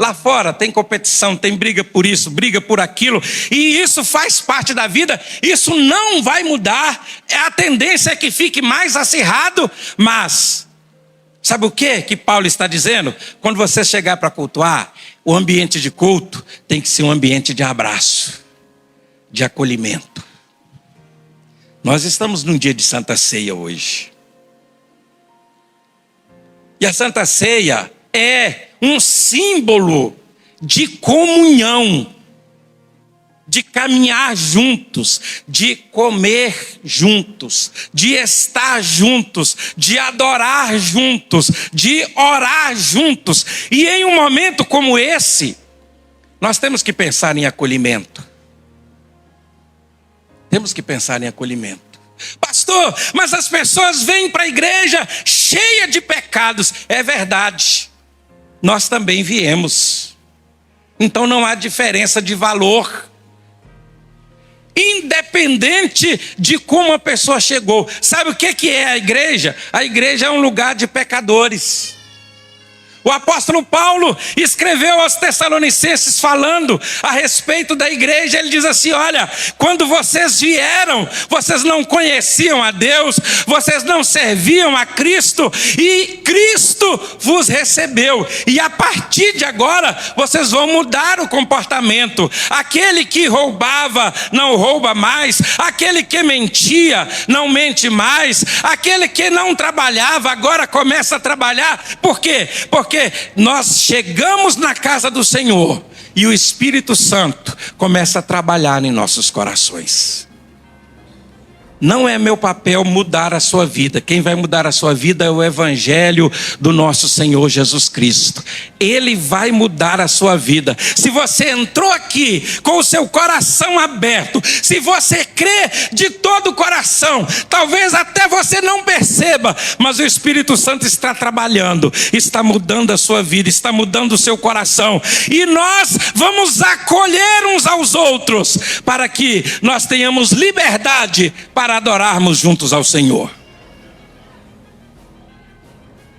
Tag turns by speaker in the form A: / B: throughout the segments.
A: Lá fora tem competição, tem briga por isso, briga por aquilo, e isso faz parte da vida, isso não vai mudar, a tendência é que fique mais acirrado, mas sabe o que Paulo está dizendo? Quando você chegar para cultuar, o ambiente de culto tem que ser um ambiente de abraço, de acolhimento. Nós estamos num dia de Santa Ceia hoje. E a Santa Ceia é um símbolo de comunhão, de caminhar juntos, de comer juntos, de estar juntos, de adorar juntos, de orar juntos. E em um momento como esse, nós temos que pensar em acolhimento. Temos que pensar em acolhimento. Pastor, mas as pessoas vêm para a igreja cheia de pecados. É verdade. Nós também viemos. Então não há diferença de valor. Independente de como a pessoa chegou. Sabe o que é a igreja? A igreja é um lugar de pecadores. O apóstolo Paulo escreveu aos Tessalonicenses falando a respeito da igreja. Ele diz assim: olha, quando vocês vieram, vocês não conheciam a Deus, vocês não serviam a Cristo, e Cristo vos recebeu. E a partir de agora, vocês vão mudar o comportamento. Aquele que roubava, não rouba mais. Aquele que mentia, não mente mais. Aquele que não trabalhava, agora começa a trabalhar. Por quê? Porque nós chegamos na casa do Senhor e o Espírito Santo começa a trabalhar em nossos corações. Não é meu papel mudar a sua vida. Quem vai mudar a sua vida é o Evangelho do nosso Senhor Jesus Cristo. Ele vai mudar a sua vida. Se você entrou aqui com o seu coração aberto, se você crê de todo o coração, talvez até você não perceba, mas o Espírito Santo está trabalhando, está mudando a sua vida, está mudando o seu coração. E nós vamos acolher uns aos outros, para que nós tenhamos liberdade para adorarmos juntos ao Senhor.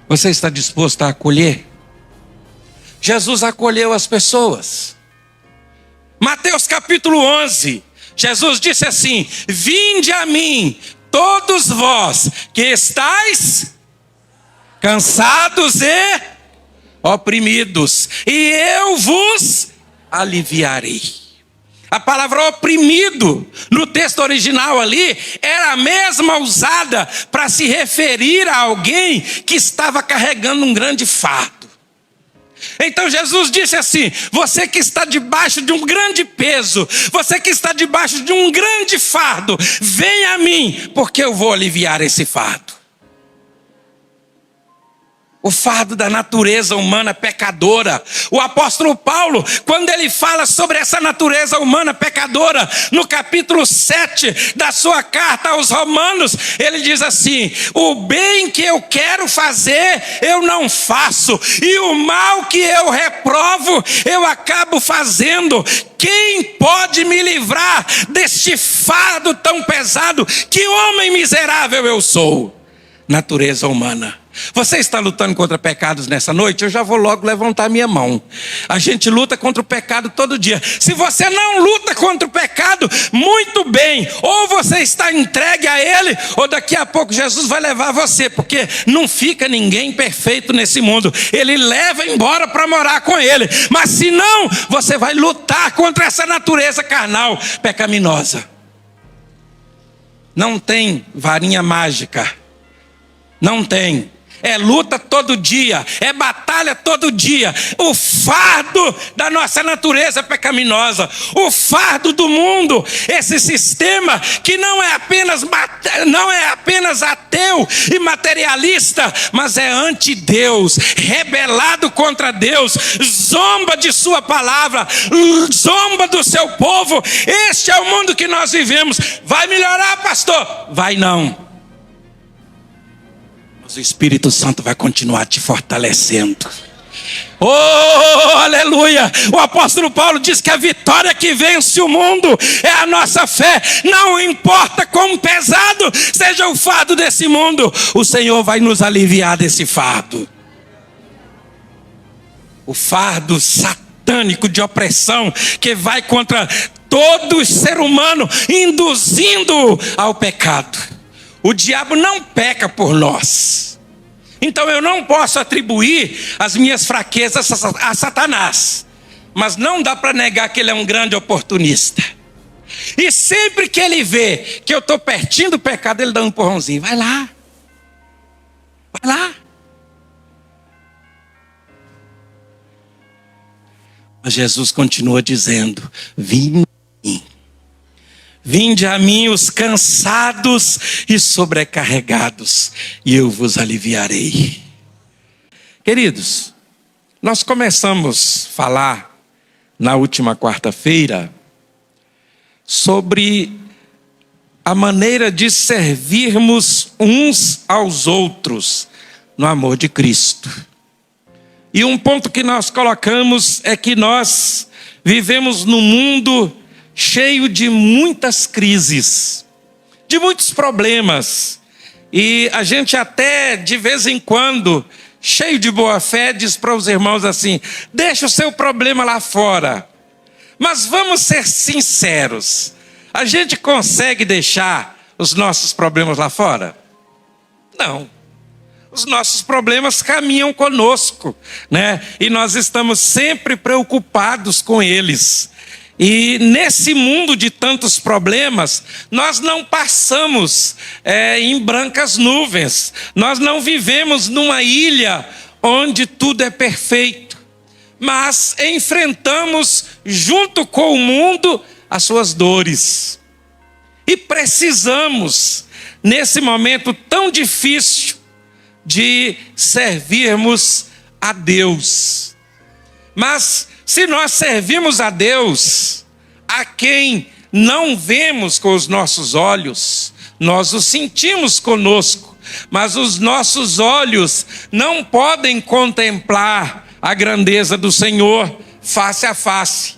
A: Você está disposto a acolher? Jesus acolheu as pessoas. Mateus capítulo 11, Jesus disse assim: vinde a mim, todos vós que estáis cansados e oprimidos, e eu vos aliviarei. A palavra oprimido, no texto original ali, era a mesma usada para se referir a alguém que estava carregando um grande fardo. Então Jesus disse assim: você que está debaixo de um grande peso, você que está debaixo de um grande fardo, venha a mim, porque eu vou aliviar esse fardo. O fardo da natureza humana pecadora. O apóstolo Paulo, quando ele fala sobre essa natureza humana pecadora, no capítulo 7 da sua carta aos Romanos, ele diz assim: o bem que eu quero fazer, eu não faço, e o mal que eu reprovo, eu acabo fazendo. Quem pode me livrar deste fardo tão pesado? Que homem miserável eu sou. Natureza humana. Você está lutando contra pecados nessa noite? Eu já vou logo levantar minha mão. A gente luta contra o pecado todo dia. Se você não luta contra o pecado, muito bem. Ou você está entregue a ele, ou daqui a pouco Jesus vai levar você. Porque não fica ninguém perfeito nesse mundo. Ele leva embora para morar com ele. Mas se não, você vai lutar contra essa natureza carnal pecaminosa. Não tem varinha mágica. Não tem. É luta todo dia, é batalha todo dia. O fardo da nossa natureza pecaminosa, o fardo do mundo, esse sistema que não é apenas ateu e materialista, mas é anti-Deus, rebelado contra Deus, zomba de sua palavra, zomba do seu povo. Este é o mundo que nós vivemos. Vai melhorar, pastor? Vai não. Mas o Espírito Santo vai continuar te fortalecendo. Oh, aleluia! O apóstolo Paulo diz que a vitória que vence o mundo é a nossa fé. Não importa quão pesado seja o fardo desse mundo, o Senhor vai nos aliviar desse fardo. o fardo satânico de opressão que vai contra todo ser humano, induzindo ao pecado. O diabo não peca por nós. Então eu não posso atribuir as minhas fraquezas a Satanás. Mas não dá para negar que ele é um grande oportunista. E sempre que ele vê que eu estou pertinho do pecado, ele dá um empurrãozinho. Vai lá. Vai lá. Mas Jesus continua dizendo: vinde a mim os cansados e sobrecarregados, e eu vos aliviarei. Queridos, nós começamos a falar na última quarta-feira sobre a maneira de servirmos uns aos outros no amor de Cristo. E um ponto que nós colocamos é que nós vivemos num mundo cheio de muitas crises, de muitos problemas. E a gente até, de vez em quando, cheio de boa fé, diz para os irmãos assim: deixa o seu problema lá fora. Mas vamos ser sinceros, a gente consegue deixar os nossos problemas lá fora? Não. Os nossos problemas caminham conosco, né? E nós estamos sempre preocupados com eles. E nesse mundo de tantos problemas, nós não passamos em brancas nuvens. Nós não vivemos numa ilha onde tudo é perfeito. Mas enfrentamos junto com o mundo as suas dores. E precisamos, nesse momento tão difícil, de servirmos a Deus. Mas se nós servimos a Deus, a quem não vemos com os nossos olhos, nós o sentimos conosco, mas os nossos olhos não podem contemplar a grandeza do Senhor face a face.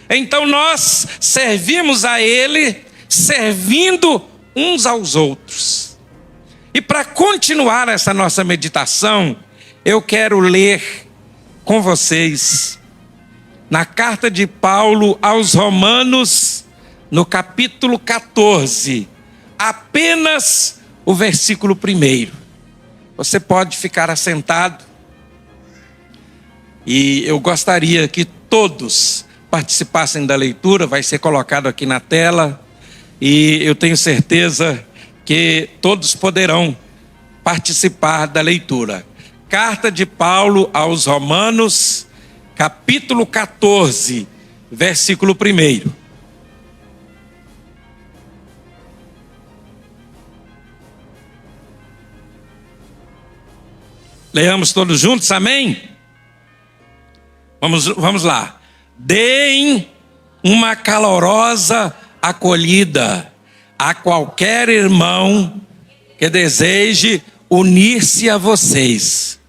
A: Então nós servimos a Ele, servindo uns aos outros. E para continuar essa nossa meditação, eu quero ler com vocês na carta de Paulo aos Romanos, no capítulo 14, apenas o versículo 1. Você pode ficar assentado. E eu gostaria que todos participassem da leitura, vai ser colocado aqui na tela. E eu tenho certeza que todos poderão participar da leitura. Carta de Paulo aos Romanos, capítulo 14, versículo 1. Leamos todos juntos, amém? Vamos lá. Deem uma calorosa acolhida a qualquer irmão que deseje unir-se a vocês,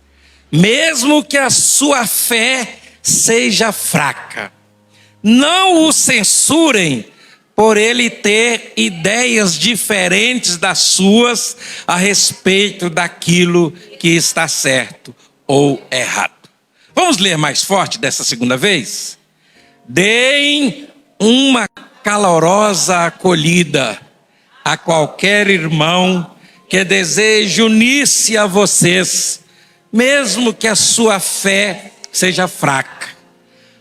A: mesmo que a sua fé seja fraca. Não o censurem por ele ter ideias diferentes das suas a respeito daquilo que está certo ou errado. Vamos ler mais forte dessa segunda vez? Deem uma calorosa acolhida a qualquer irmão que deseje unir-se a vocês, mesmo que a sua fé seja fraca.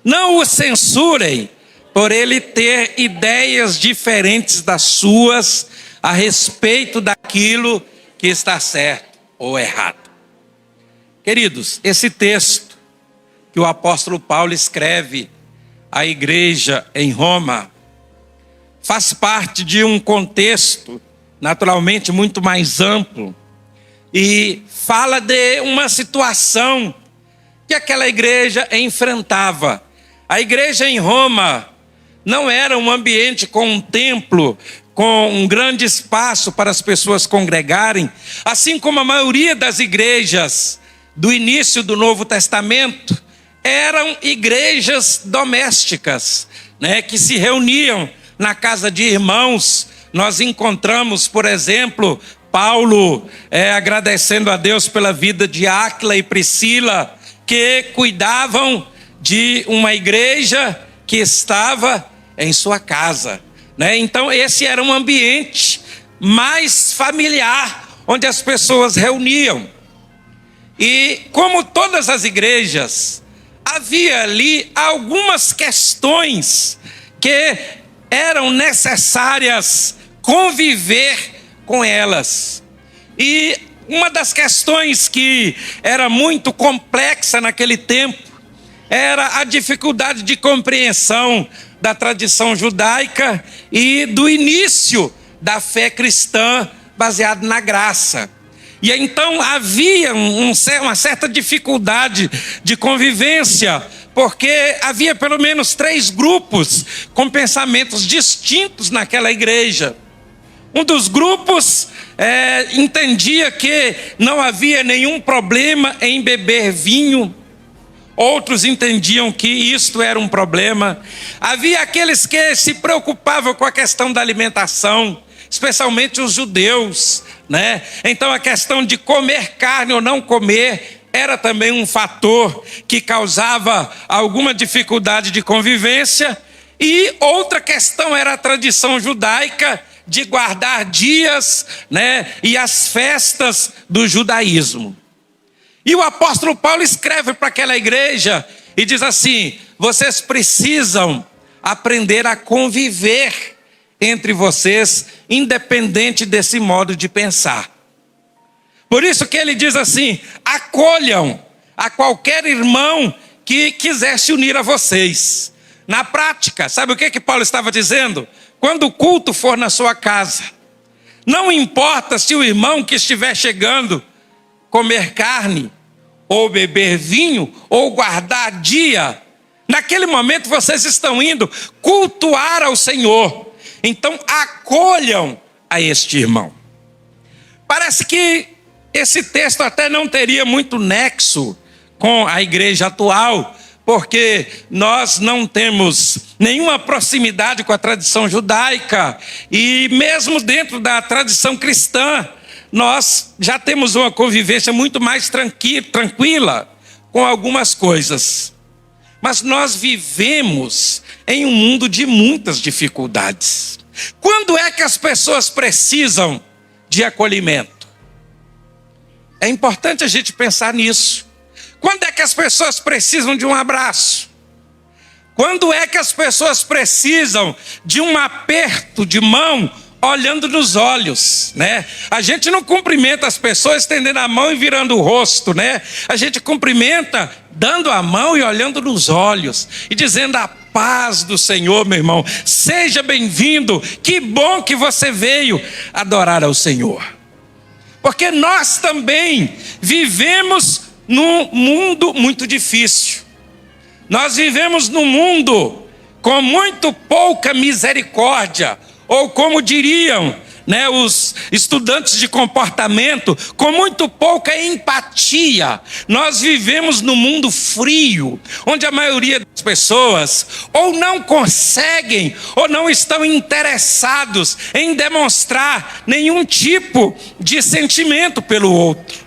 A: Não o censurem por ele ter ideias diferentes das suas a respeito daquilo que está certo ou errado. Queridos, esse texto que o apóstolo Paulo escreve à igreja em Roma faz parte de um contexto naturalmente muito mais amplo e fala de uma situação que aquela igreja enfrentava. A igreja em Roma não era um ambiente com um templo, com um grande espaço para as pessoas congregarem, assim como a maioria das igrejas do início do Novo Testamento eram igrejas domésticas, né, que se reuniam na casa de irmãos. Nós encontramos, por exemplo, Paulo agradecendo a Deus pela vida de Áquila e Priscila, que cuidavam de uma igreja que estava em sua casa, né? Então esse era um ambiente mais familiar, onde as pessoas reuniam. E como todas as igrejas, havia ali algumas questões que eram necessárias conviver com elas. E uma das questões que era muito complexa naquele tempo era a dificuldade de compreensão da tradição judaica e do início da fé cristã baseada na graça. E então havia uma certa dificuldade de convivência, porque havia pelo menos 3 grupos com pensamentos distintos naquela igreja. Um dos grupos entendia que não havia nenhum problema em beber vinho. Outros entendiam que isto era um problema. Havia aqueles que se preocupavam com a questão da alimentação, especialmente os judeus, né? Então a questão de comer carne ou não comer era também um fator que causava alguma dificuldade de convivência. E outra questão era a tradição judaica de guardar dias, né, e as festas do judaísmo. E o apóstolo Paulo escreve para aquela igreja e diz assim: vocês precisam aprender a conviver entre vocês, independente desse modo de pensar. Por isso que ele diz assim: acolham a qualquer irmão que quiser se unir a vocês. Na prática, sabe o que Paulo estava dizendo? Quando o culto for na sua casa, não importa se o irmão que estiver chegando comer carne, ou beber vinho, ou guardar dia, naquele momento vocês estão indo cultuar ao Senhor. Então acolham a este irmão. Parece que esse texto até não teria muito nexo com a igreja atual, porque nós não temos nenhuma proximidade com a tradição judaica, e mesmo dentro da tradição cristã, nós já temos uma convivência muito mais tranquila com algumas coisas. Mas nós vivemos em um mundo de muitas dificuldades. Quando é que as pessoas precisam de acolhimento? É importante a gente pensar nisso. Quando é que as pessoas precisam de um abraço? Quando é que as pessoas precisam de um aperto de mão, olhando nos olhos, né? A gente não cumprimenta as pessoas estendendo a mão e virando o rosto, né? A gente cumprimenta dando a mão e olhando nos olhos e dizendo: a paz do Senhor, meu irmão, seja bem-vindo, que bom que você veio adorar ao Senhor. Porque nós também vivemos num mundo muito difícil. Nós vivemos num mundo com muito pouca misericórdia, ou como diriam, né, os estudantes de comportamento, com muito pouca empatia. Nós vivemos num mundo frio, onde a maioria das pessoas ou não conseguem ou não estão interessados em demonstrar nenhum tipo de sentimento pelo outro.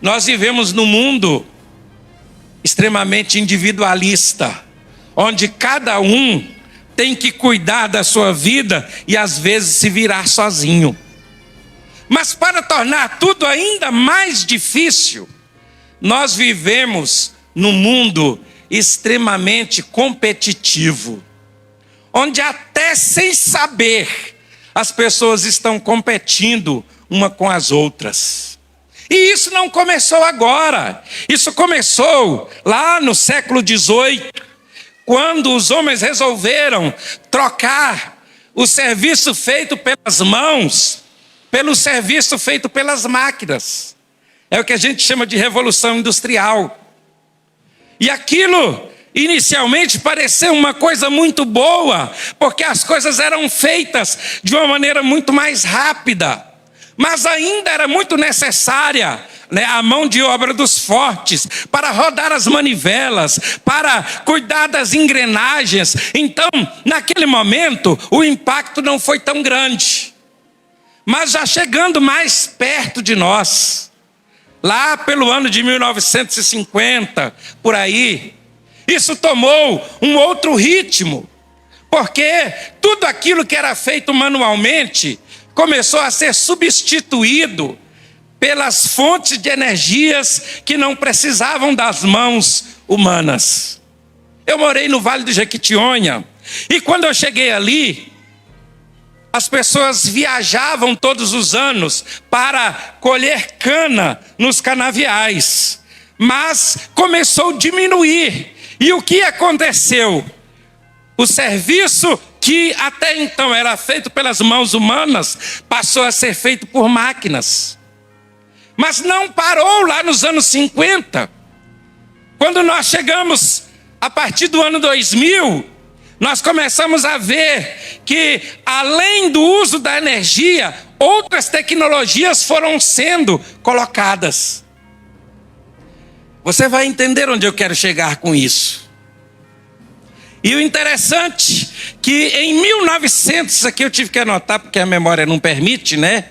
A: Nós vivemos num mundo extremamente individualista, onde cada um tem que cuidar da sua vida e às vezes se virar sozinho. Mas para tornar tudo ainda mais difícil, nós vivemos num mundo extremamente competitivo, onde até sem saber as pessoas estão competindo uma com as outras. E isso não começou agora, isso começou lá no século XVIII, quando os homens resolveram trocar o serviço feito pelas mãos pelo serviço feito pelas máquinas. É o que a gente chama de revolução industrial. E aquilo inicialmente pareceu uma coisa muito boa, porque as coisas eram feitas de uma maneira muito mais rápida, mas ainda era muito necessária, né, a mão de obra dos fortes, para rodar as manivelas, para cuidar das engrenagens. Então, naquele momento, o impacto não foi tão grande. Mas já chegando mais perto de nós, lá pelo ano de 1950, por aí, isso tomou um outro ritmo, porque tudo aquilo que era feito manualmente começou a ser substituído pelas fontes de energias que não precisavam das mãos humanas. Eu morei no Vale do Jequitinhonha, e quando eu cheguei ali, as pessoas viajavam todos os anos para colher cana nos canaviais, mas começou a diminuir. E o que aconteceu? O serviço que até então era feito pelas mãos humanas passou a ser feito por máquinas. Mas não parou lá nos anos 50. Quando nós chegamos a partir do ano 2000, nós começamos a ver que, além do uso da energia, outras tecnologias foram sendo colocadas. Você vai entender onde eu quero chegar com isso. E o interessante que em 1900, aqui eu tive que anotar porque a memória não permite, né?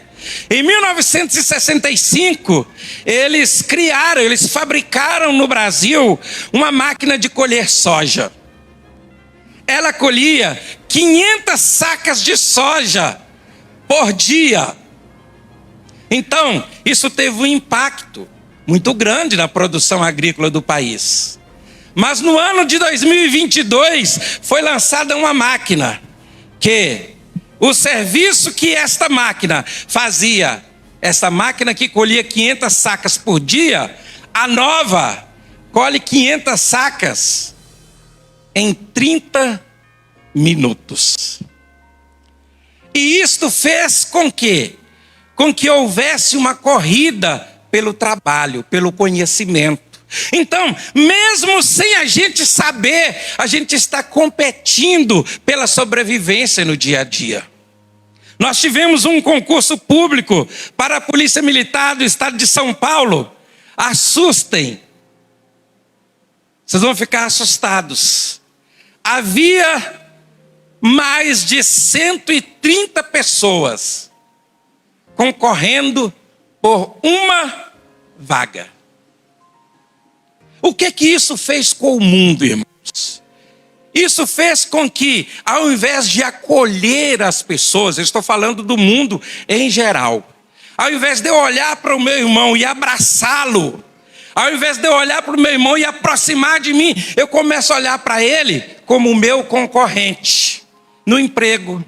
A: Em 1965, eles fabricaram no Brasil uma máquina de colher soja. Ela colhia 500 sacas de soja por dia. Então, isso teve um impacto muito grande na produção agrícola do país. Mas no ano de 2022, foi lançada uma máquina que o serviço que esta máquina fazia, essa máquina que colhia 500 sacas por dia, a nova colhe 500 sacas em 30 minutos. E isto fez com que houvesse uma corrida pelo trabalho, pelo conhecimento. Então, mesmo sem a gente saber, a gente está competindo pela sobrevivência no dia a dia. Nós tivemos um concurso público para a Polícia Militar do Estado de São Paulo. Assustem. Vocês vão ficar assustados. Havia mais de 130 pessoas concorrendo por uma vaga. O que isso fez com o mundo, irmãos? Isso fez com que, ao invés de acolher as pessoas, eu estou falando do mundo em geral, ao invés de eu olhar para o meu irmão e abraçá-lo, ao invés de eu olhar para o meu irmão e aproximar de mim, eu começo a olhar para ele como o meu concorrente, no emprego,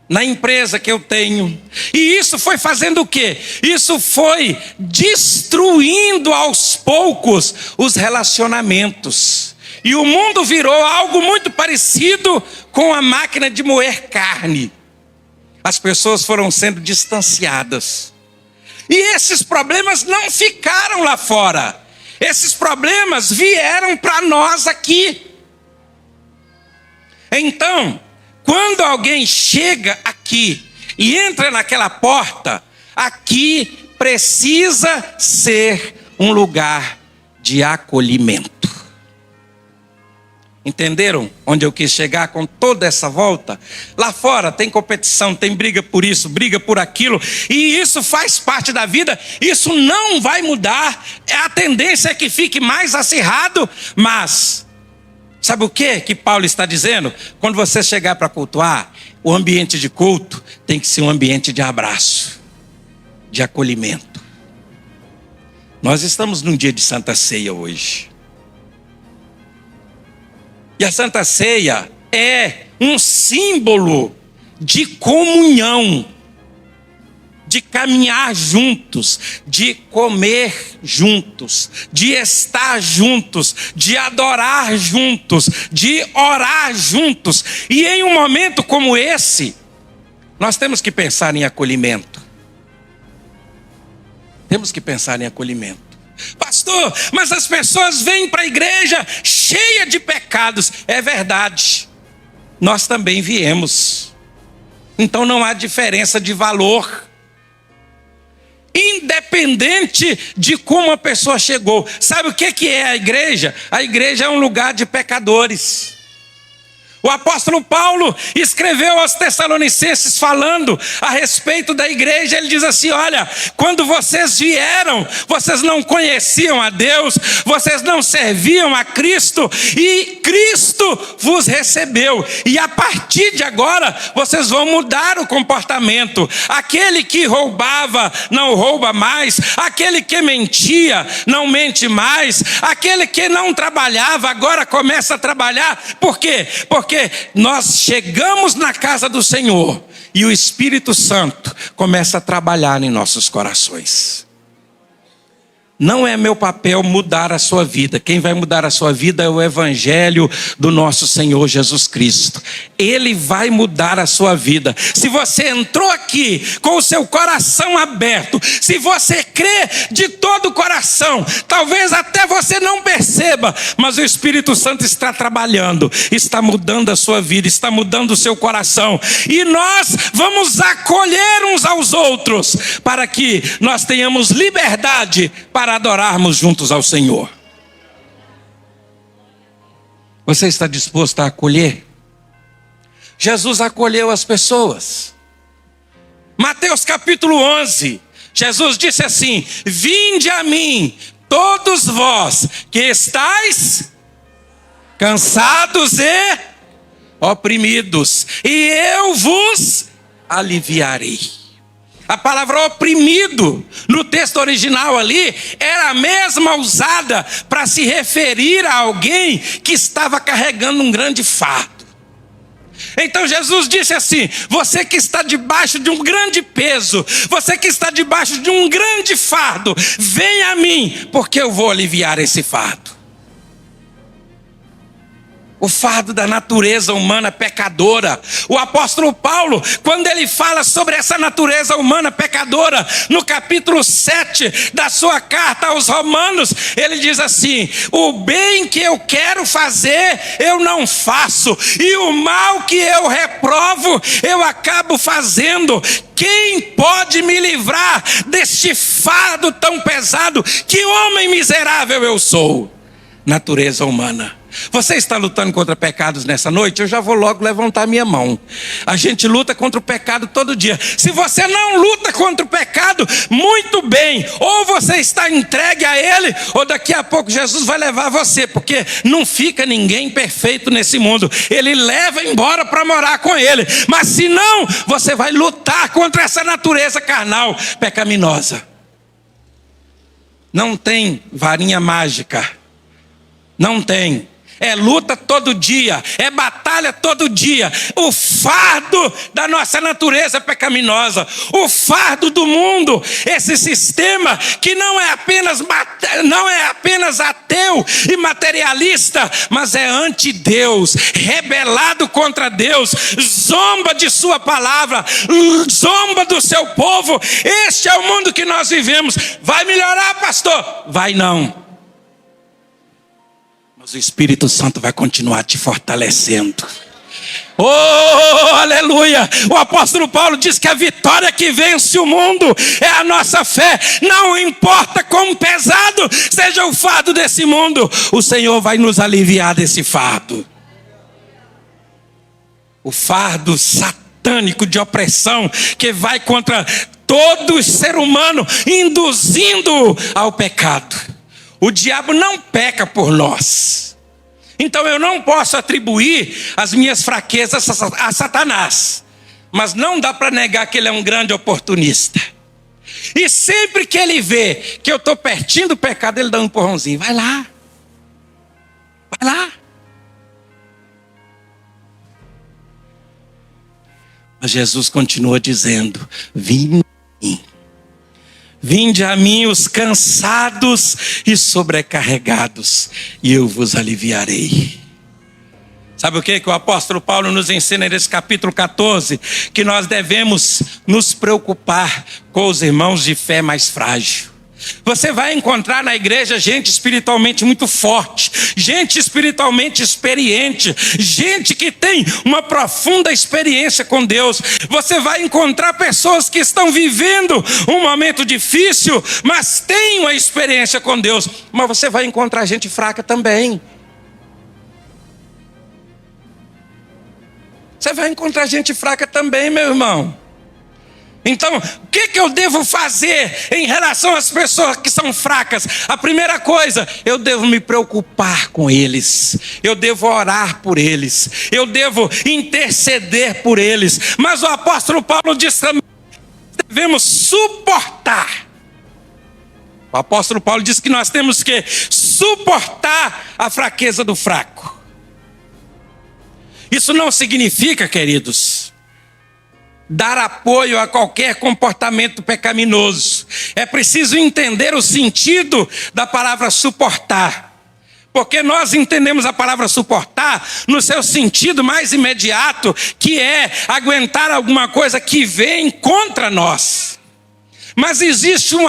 A: na empresa que eu tenho. E isso foi fazendo o quê? Isso foi destruindo aos poucos os relacionamentos. E o mundo virou algo muito parecido com a máquina de moer carne. As pessoas foram sendo distanciadas. E esses problemas não ficaram lá fora. Esses problemas vieram para nós aqui. Então, quando alguém chega aqui e entra naquela porta, aqui precisa ser um lugar de acolhimento. Entenderam onde eu quis chegar com toda essa volta? Lá fora tem competição, tem briga por isso, briga por aquilo, e isso faz parte da vida, isso não vai mudar, a tendência é que fique mais acirrado, mas sabe o que Paulo está dizendo? Quando você chegar para cultuar, o ambiente de culto tem que ser um ambiente de abraço, de acolhimento. Nós estamos num dia de Santa Ceia hoje. E a Santa Ceia é um símbolo de comunhão, de caminhar juntos, de comer juntos, de estar juntos, de adorar juntos, de orar juntos. E em um momento como esse, nós temos que pensar em acolhimento. Temos que pensar em acolhimento. Pastor, mas as pessoas vêm para a igreja cheia de pecados. É verdade, nós também viemos. Então não há diferença de valor, independente de como a pessoa chegou. Sabe o que é a igreja? A igreja é um lugar de pecadores. O apóstolo Paulo escreveu aos Tessalonicenses falando a respeito da igreja. Ele diz assim: olha, quando vocês vieram, vocês não conheciam a Deus, vocês não serviam a Cristo, e Cristo vos recebeu. E a partir de agora, vocês vão mudar o comportamento. Aquele que roubava, não rouba mais. Aquele que mentia, não mente mais. Aquele que não trabalhava, agora começa a trabalhar. Por quê? Porque nós chegamos na casa do Senhor e o Espírito Santo começa a trabalhar em nossos corações. Não é meu papel mudar a sua vida. Quem vai mudar a sua vida é o Evangelho do nosso Senhor Jesus Cristo. Ele vai mudar a sua vida. Se você entrou aqui com o seu coração aberto, se você crê de todo o coração, talvez até você não perceba, mas o Espírito Santo está trabalhando, está mudando a sua vida, está mudando o seu coração. E nós vamos acolher uns aos outros, para que nós tenhamos liberdade para adorarmos juntos ao Senhor. Você está disposto a acolher? Jesus acolheu as pessoas. Mateus capítulo 11, Jesus disse assim: vinde a mim, todos vós que estáis cansados e oprimidos, e eu vos aliviarei. A palavra oprimido, no texto original ali, era a mesma usada para se referir a alguém que estava carregando um grande fardo. Então Jesus disse assim: você que está debaixo de um grande peso, você que está debaixo de um grande fardo, venha a mim, porque eu vou aliviar esse fardo. O fardo da natureza humana pecadora. O apóstolo Paulo, quando ele fala sobre essa natureza humana pecadora, no capítulo 7 da sua carta aos Romanos, ele diz assim: o bem que eu quero fazer, eu não faço, e o mal que eu reprovo, eu acabo fazendo. Quem pode me livrar deste fardo tão pesado? Que homem miserável eu sou. Natureza humana. Você está lutando contra pecados nessa noite? Eu já vou logo levantar minha mão. A gente luta contra o pecado todo dia. Se você não luta contra o pecado, muito bem. Ou você está entregue a ele, ou daqui a pouco Jesus vai levar você. Porque não fica ninguém perfeito nesse mundo. Ele leva embora para morar com ele. Mas se não, você vai lutar contra essa natureza carnal pecaminosa. Não tem varinha mágica. Não tem. É luta todo dia, é batalha todo dia. O fardo da nossa natureza pecaminosa, o fardo do mundo, esse sistema que não é apenas ateu e materialista, mas é anti-Deus, rebelado contra Deus, zomba de sua palavra, zomba do seu povo. Este é o mundo que nós vivemos. Vai melhorar, pastor? Vai não. Mas o Espírito Santo vai continuar te fortalecendo. Oh, aleluia! O apóstolo Paulo diz que a vitória que vence o mundo é a nossa fé. Não importa quão pesado seja o fardo desse mundo, o Senhor vai nos aliviar desse fardo. O fardo satânico de opressão que vai contra todo ser humano, induzindo ao pecado. O diabo não peca por nós. Então eu não posso atribuir as minhas fraquezas a Satanás. Mas não dá para negar que ele é um grande oportunista. E sempre que ele vê que eu estou pertinho do pecado, ele dá um empurrãozinho. Vai lá. Vai lá. Mas Jesus continua dizendo: vinde a mim. Vinde a mim os cansados e sobrecarregados, e eu vos aliviarei. Sabe o que o apóstolo Paulo nos ensina nesse capítulo 14? Que nós devemos nos preocupar com os irmãos de fé mais frágil. Você vai encontrar na igreja gente espiritualmente muito forte, gente espiritualmente experiente, gente que tem uma profunda experiência com Deus. Você vai encontrar pessoas que estão vivendo um momento difícil, mas têm uma experiência com Deus. Mas você vai encontrar gente fraca também. Você vai encontrar gente fraca também, meu irmão. Então, o que eu devo fazer em relação às pessoas que são fracas? A primeira coisa, eu devo me preocupar com eles. Eu devo orar por eles. Eu devo interceder por eles. Mas o apóstolo Paulo diz também, devemos suportar. O apóstolo Paulo diz que nós temos que suportar a fraqueza do fraco. Isso não significa, queridos, dar apoio a qualquer comportamento pecaminoso. É preciso entender o sentido da palavra suportar. Porque nós entendemos a palavra suportar no seu sentido mais imediato, que é aguentar alguma coisa que vem contra nós. Mas existe um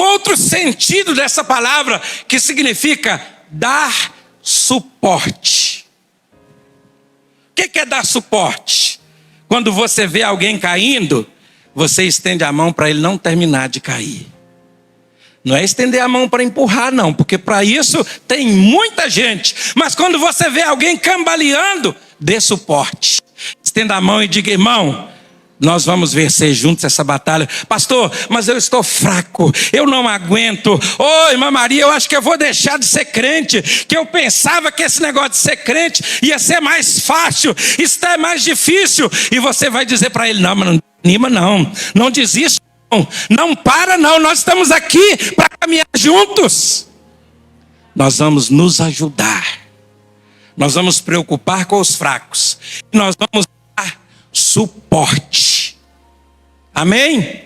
A: outro sentido dessa palavra, que significa dar suporte. O que é dar suporte? Quando você vê alguém caindo, você estende a mão para ele não terminar de cair. Não é estender a mão para empurrar, não, porque para isso tem muita gente. Mas quando você vê alguém cambaleando, dê suporte. Estenda a mão e diga, irmão, nós vamos vencer juntos essa batalha. Pastor, mas eu estou fraco, eu não aguento. Ô, irmã Maria, eu acho que eu vou deixar de ser crente, que eu pensava que esse negócio de ser crente ia ser mais fácil, isso é mais difícil. E você vai dizer para ele, não, mas não anima não, não desiste não, não para não, nós estamos aqui para caminhar juntos. Nós vamos nos ajudar, nós vamos preocupar com os fracos, nós vamos dar suporte. Amém?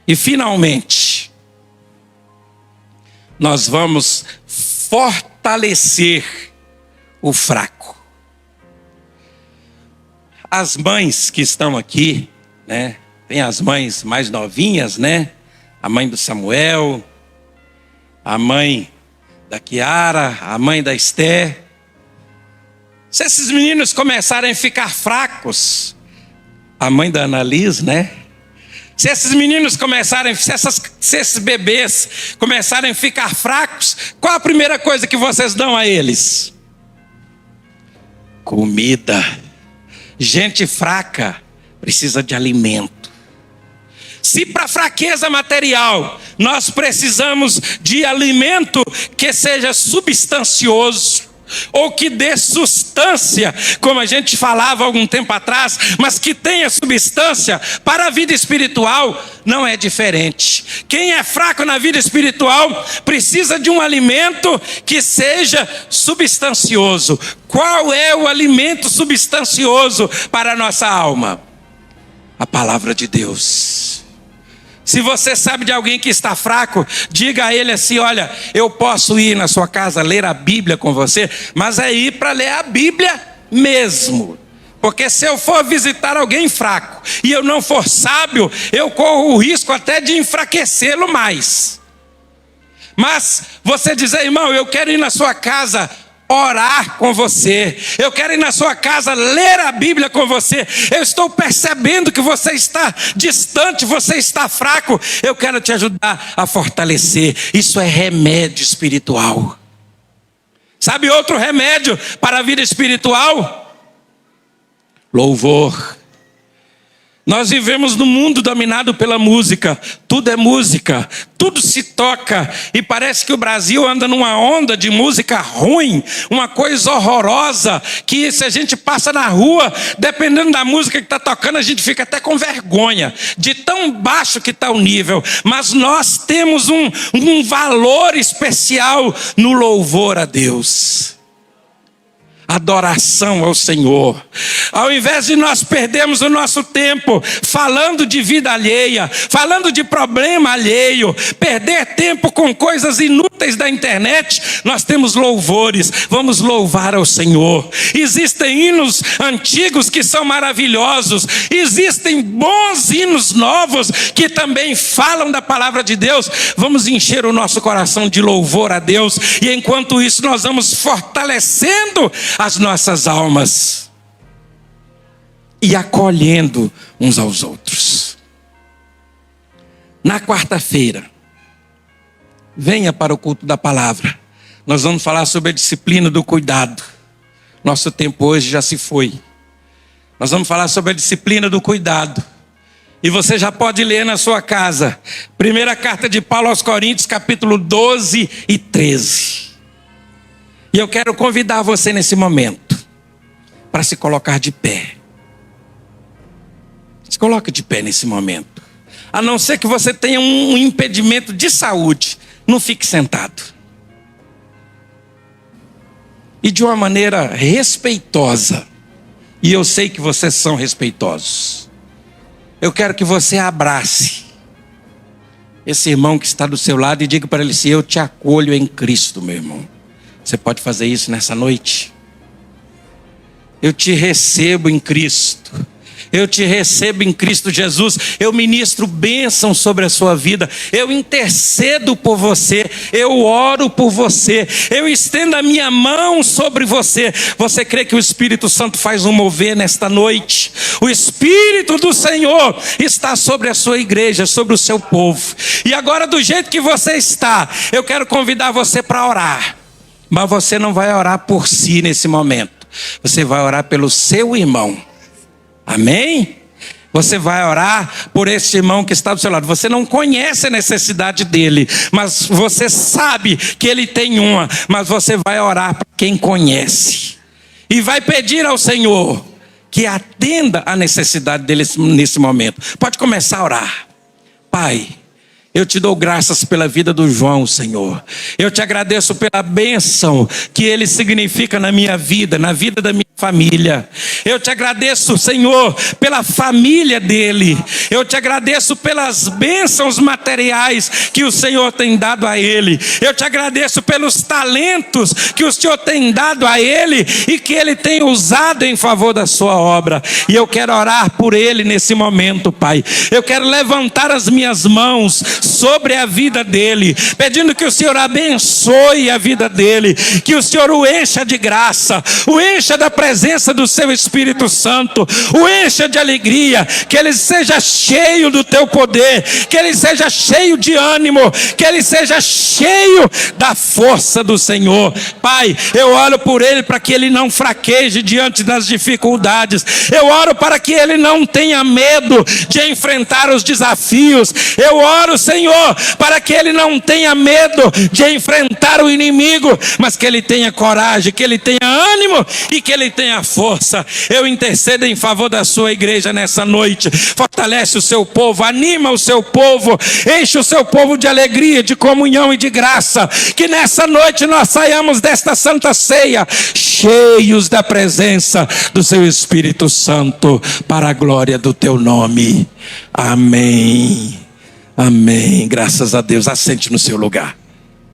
A: E finalmente, nós vamos fortalecer o fraco. As mães que estão aqui, né? Tem as mães mais novinhas, né? A mãe do Samuel, a mãe da Kiara, a mãe da Esther. Se esses meninos começarem a ficar fracos, a mãe da Annalise, né? Se esses meninos começarem, se esses bebês começarem a ficar fracos, qual a primeira coisa que vocês dão a eles? Comida. Gente fraca precisa de alimento. Se para fraqueza material nós precisamos de alimento que seja substancioso, ou que dê substância, como a gente falava há algum tempo atrás, mas que tenha substância, para a vida espiritual não é diferente. Quem é fraco na vida espiritual precisa de um alimento que seja substancioso. Qual é o alimento substancioso para a nossa alma? A palavra de Deus. Se você sabe de alguém que está fraco, diga a ele assim, olha, eu posso ir na sua casa ler a Bíblia com você, mas é ir para ler a Bíblia mesmo. Porque se eu for visitar alguém fraco e eu não for sábio, eu corro o risco até de enfraquecê-lo mais. Mas você dizer, irmão, eu quero ir na sua casa orar com você, eu quero ir na sua casa ler a Bíblia com você, eu estou percebendo que você está distante, você está fraco, eu quero te ajudar a fortalecer. Isso é remédio espiritual. Sabe outro remédio para a vida espiritual? Louvor. Nós vivemos num mundo dominado pela música. Tudo é música, tudo se toca. E parece que o Brasil anda numa onda de música ruim, uma coisa horrorosa, que se a gente passa na rua, dependendo da música que está tocando, a gente fica até com vergonha, de tão baixo que está o nível. Mas nós temos um valor especial no louvor a Deus. Adoração ao Senhor. Ao invés de nós perdermos o nosso tempo falando de vida alheia, falando de problema alheio, perder tempo com coisas inúteis da internet, nós temos louvores, vamos louvar ao Senhor. Existem hinos antigos que são maravilhosos, existem bons hinos novos que também falam da palavra de Deus. Vamos encher o nosso coração de louvor a Deus, e enquanto isso nós vamos fortalecendo as nossas almas e acolhendo uns aos outros. Na quarta-feira, venha para o culto da palavra. Nós vamos falar sobre a disciplina do cuidado. Nosso tempo hoje já se foi. Nós vamos falar sobre a disciplina do cuidado. E você já pode ler na sua casa. Primeira carta de Paulo aos Coríntios, capítulo 12 e 13. E eu quero convidar você nesse momento para se colocar de pé. Se coloque de pé nesse momento. A não ser que você tenha um impedimento de saúde, não fique sentado. E de uma maneira respeitosa. E eu sei que vocês são respeitosos. Eu quero que você abrace esse irmão que está do seu lado e diga para ele assim: eu te acolho em Cristo, meu irmão. Você pode fazer isso nessa noite? Eu te recebo em Cristo. Eu te recebo em Cristo Jesus. Eu ministro bênção sobre a sua vida. Eu intercedo por você. Eu oro por você. Eu estendo a minha mão sobre você. Você crê que o Espírito Santo faz um mover nesta noite? O Espírito do Senhor está sobre a sua igreja, sobre o seu povo. E agora, do jeito que você está, eu quero convidar você para orar. Mas você não vai orar por si nesse momento. Você vai orar pelo seu irmão. Amém? Você vai orar por esse irmão que está do seu lado. Você não conhece a necessidade dele, mas você sabe que ele tem uma. Mas você vai orar para quem conhece. E vai pedir ao Senhor que atenda a necessidade dele nesse momento. Pode começar a orar. Pai, eu te dou graças pela vida do João, Senhor. Eu te agradeço pela bênção que ele significa na minha vida, na vida da minha família. Eu te agradeço, Senhor, pela família dele. Eu te agradeço pelas bênçãos materiais que o Senhor tem dado a ele. Eu te agradeço pelos talentos que o Senhor tem dado a ele e que ele tem usado em favor da sua obra. E eu quero orar por ele nesse momento, Pai. Eu quero levantar as minhas mãos sobre a vida dele, pedindo que o Senhor abençoe a vida dele, que o Senhor o encha de graça, o encha da presença do seu Espírito Santo, o encha de alegria, que ele seja cheio do teu poder, que ele seja cheio de ânimo, que ele seja cheio da força do Senhor. Pai, eu oro por ele para que ele não fraqueje diante das dificuldades. Eu oro para que ele não tenha medo de enfrentar os desafios. Eu oro, Senhor, para que ele não tenha medo de enfrentar o inimigo, mas que ele tenha coragem, que ele tenha ânimo e que ele tenha força. Eu intercedo em favor da sua igreja nessa noite. Fortalece o seu povo, anima o seu povo, enche o seu povo de alegria, de comunhão e de graça. Que nessa noite nós saiamos desta santa ceia cheios da presença do seu Espírito Santo, para a glória do teu nome. Amém. Amém. Graças a Deus. Assente no seu lugar.